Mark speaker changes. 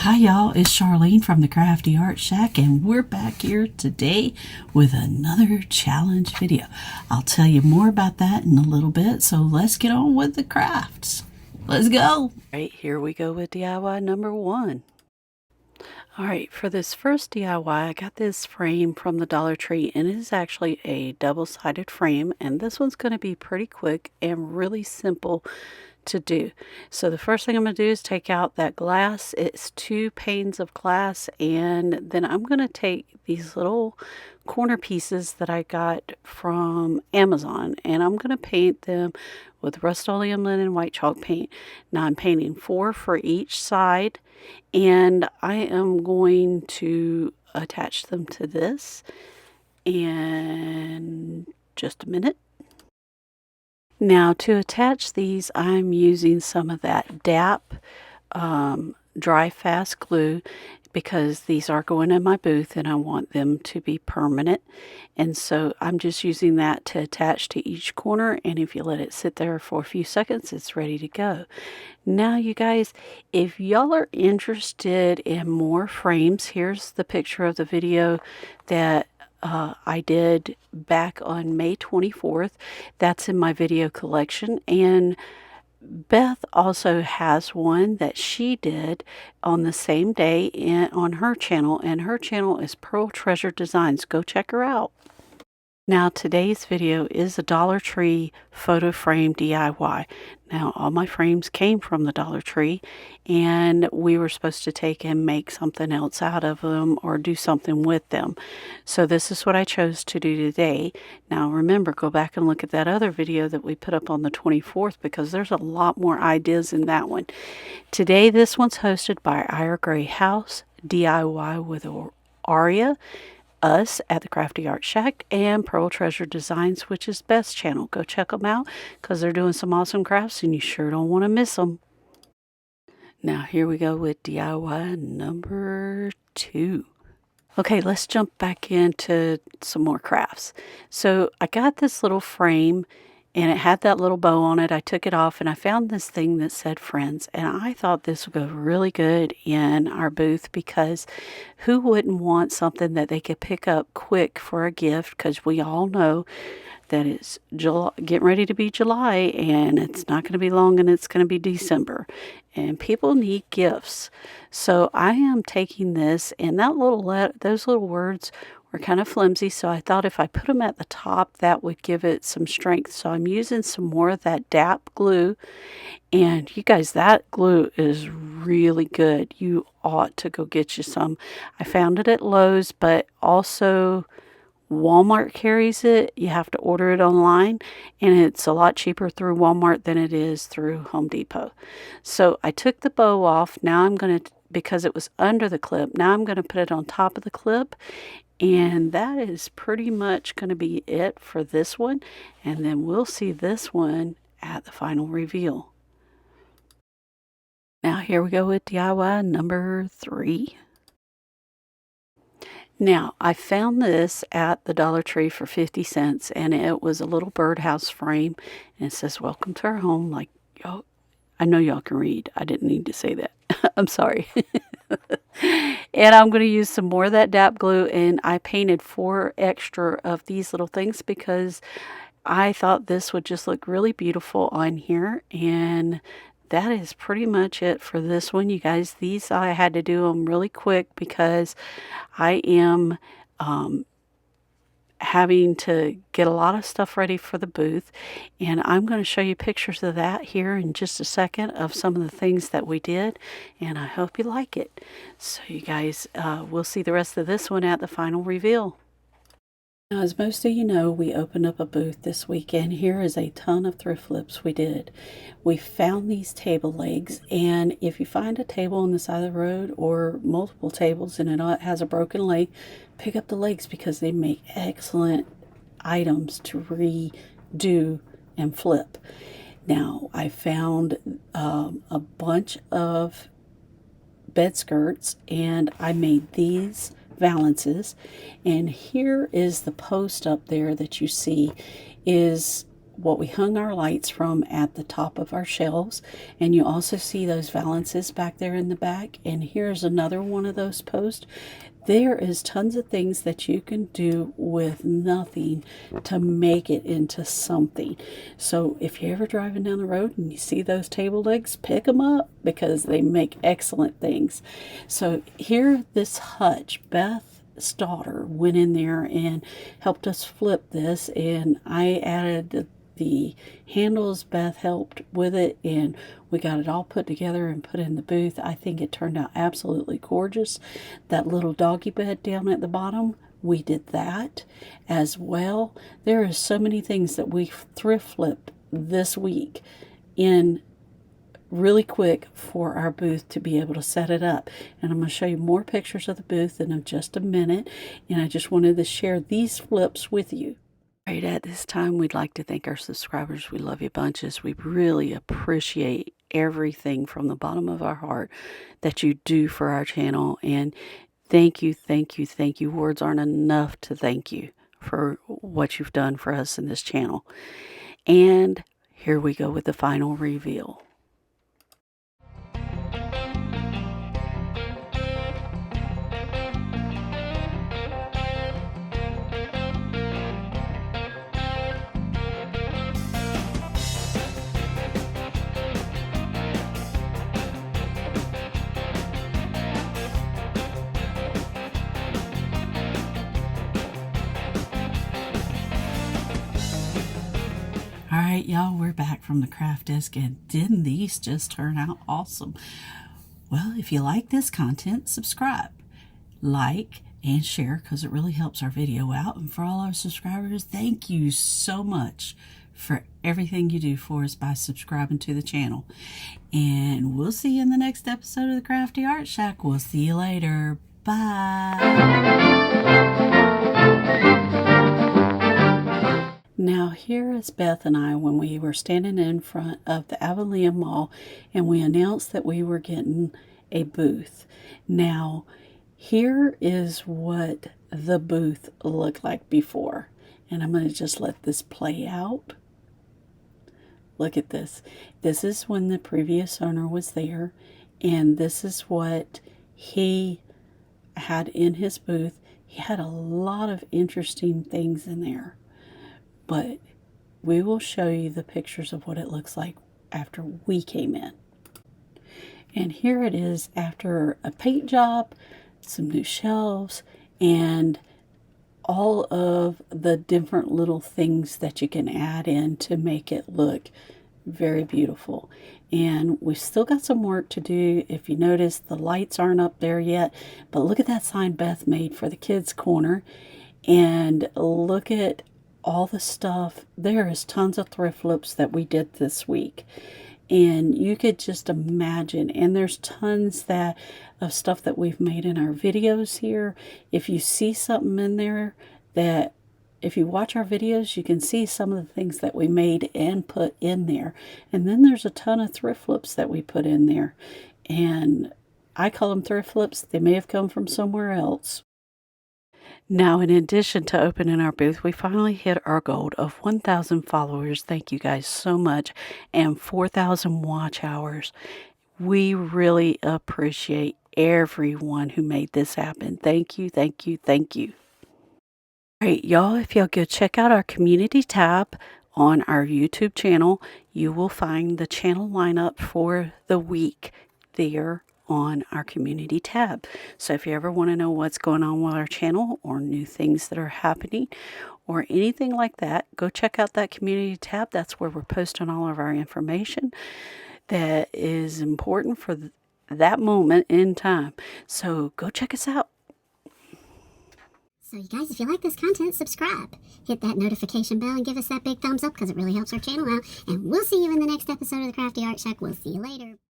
Speaker 1: Hi y'all, it's Charlene from the Craftyartshack, and we're back here today with another challenge video. I'll tell you more about that in a little bit, so let's get on with the crafts. Let's go! Alright, here we go with DIY number 1. Alright, for this first DIY, I got this frame from the Dollar Tree, and it is actually a double-sided frame, and this one's going to be pretty quick and really simple to do. So the first thing I'm going to do is take out that glass. It's 2 panes of glass, and then I'm going to take these little corner pieces that I got from Amazon, and I'm going to paint them with Rust-Oleum Linen White Chalk paint. Now I'm painting 4 for each side, and I am going to attach them to this in just a minute. Now to attach these, I'm using some of that DAP dry fast glue because these are going in my booth and I want them to be permanent. And so I'm just using that to attach to each corner, and if you let it sit there for a few seconds, it's ready to go. Now you guys, if y'all are interested in more frames, here's the picture of the video that I did back on May 24th. That's in my video collection, and Beth also has one that she did on the same day on her channel, and her channel is PEARLTREASUREDESIGNS. Go check her out. Now today's video is a Dollar Tree photo frame DIY. Now all my frames came from the Dollar Tree, and we were supposed to take and make something else out of them or do something with them. So this is what I chose to do today. Now remember, go back and look at that other video that we put up on the 24th because there's a lot more ideas in that one. Today this one's hosted by Ira Gray House, DIYWITHAUREA, us at the Craftyartshack, and PEARLTREASUREDESIGNS, which is Beth's channel. Go check them out because they're doing some awesome crafts and you sure don't want to miss them. Now here we go with DIY number 2. Okay, let's jump back into some more crafts. So I got this little frame and it had that little bow on it. I took it off and I found this thing that said friends, and I thought this would go really good in our booth because who wouldn't want something that they could pick up quick for a gift, because we all know that it's getting ready to be July and it's not going to be long and it's going to be December and people need gifts. So I am taking this, and those little words were kind of flimsy, so I thought if I put them at the top that would give it some strength. So I'm using some more of that DAP glue, and you guys, that glue is really good. You ought to go get you some. I found it at Lowe's, but also Walmart carries it. You have to order it online, and it's a lot cheaper through Walmart than it is through Home Depot. So I took the bow off. Now I'm going to, because it was under the clip, now I'm going to put it on top of the clip, and that is pretty much going to be it for this one, and then we'll see this one at the final reveal. Now here we go with DIY number 3. Now, I found this at the Dollar Tree for 50 cents, and it was a little birdhouse frame, and it says, "Welcome to our home." Like, y'all, I know y'all can read. I didn't need to say that. I'm sorry. And I'm going to use some more of that DAP glue, and I painted 4 extra of these little things because I thought this would just look really beautiful on here, and that is pretty much it for this one, you guys. These I had to do them really quick because I am having to get a lot of stuff ready for the booth, and I'm going to show you pictures of that here in just a second of some of the things that we did, and I hope you like it. So you guys, we'll see the rest of this one at the final reveal. Now, as most of you know, we opened up a booth this weekend. Here is a ton of thrift flips we did. We found these table legs, and if you find a table on the side of the road or multiple tables and it has a broken leg, pick up the legs because they make excellent items to redo and flip. Now, I found a bunch of bed skirts, and I made these valances, and here is the post up there that you see is what we hung our lights from at the top of our shelves. And you also see those valances back there in the back. And here's another one of those posts. There is tons of things that you can do with nothing to make it into something. So if you're ever driving down the road and you see those table legs, pick them up because they make excellent things. So here, this hutch, Beth's daughter went in there and helped us flip this, and I added the handles. Beth helped with it, and we got it all put together and put in the booth. I think it turned out absolutely gorgeous. That little doggy bed down at the bottom, we did that as well. There is so many things that we thrift flipped this week in really quick for our booth to be able to set it up. And I'm going to show you more pictures of the booth in just a minute, and I just wanted to share these flips with you. Right at this time, we'd like to thank our subscribers. We love you bunches. We really appreciate everything from the bottom of our heart that you do for our channel. And thank you, thank you, thank you. Words aren't enough to thank you for what you've done for us in this channel. And here we go with the final reveal. Alright, y'all, we're back from the craft desk, and didn't these just turn out awesome? Well, if you like this content, subscribe, like, and share, because it really helps our video out. And for all our subscribers, thank you so much for everything you do for us by subscribing to the channel. And we'll see you in the next episode of the Crafty Art Shack. We'll see you later. Bye. Now here is Beth and I when we were standing in front of the Avalon Mall, and we announced that we were getting a booth. Now here is what the booth looked like before, and I'm going to just let this play out. Look at this. This is when the previous owner was there, and this is what he had in his booth. He had a lot of interesting things in there. But we will show you the pictures of what it looks like after we came in. And here it is after a paint job, some new shelves, and all of the different little things that you can add in to make it look very beautiful. And we've still got some work to do. If you notice, the lights aren't up there yet, but look at that sign Beth made for the kids' corner, and look at all the stuff. There is tons of thrift flips that we did this week, and you could just imagine. And there's tons of stuff that we've made in our videos here. If you see something in there that, if you watch our videos, you can see some of the things that we made and put in there. And then there's a ton of thrift flips that we put in there, and I call them thrift flips. They may have come from somewhere else. Now, in addition to opening our booth, we finally hit our goal of 1,000 followers. Thank you guys so much. And 4,000 watch hours. We really appreciate everyone who made this happen. Thank you, thank you, thank you. All right, y'all, if y'all go check out our community tab on our YouTube channel, you will find the channel lineup for the week there on our community tab. So if you ever want to know what's going on with our channel, or new things that are happening, or anything like that, go check out that community tab. That's where we're posting all of our information that is important for that moment in time. So go check us out.
Speaker 2: So you guys, if you like this content, subscribe. Hit that notification bell and give us that big thumbs up, because it really helps our channel out. And we'll see you in the next episode of the Crafty Art Shack. We'll see you later.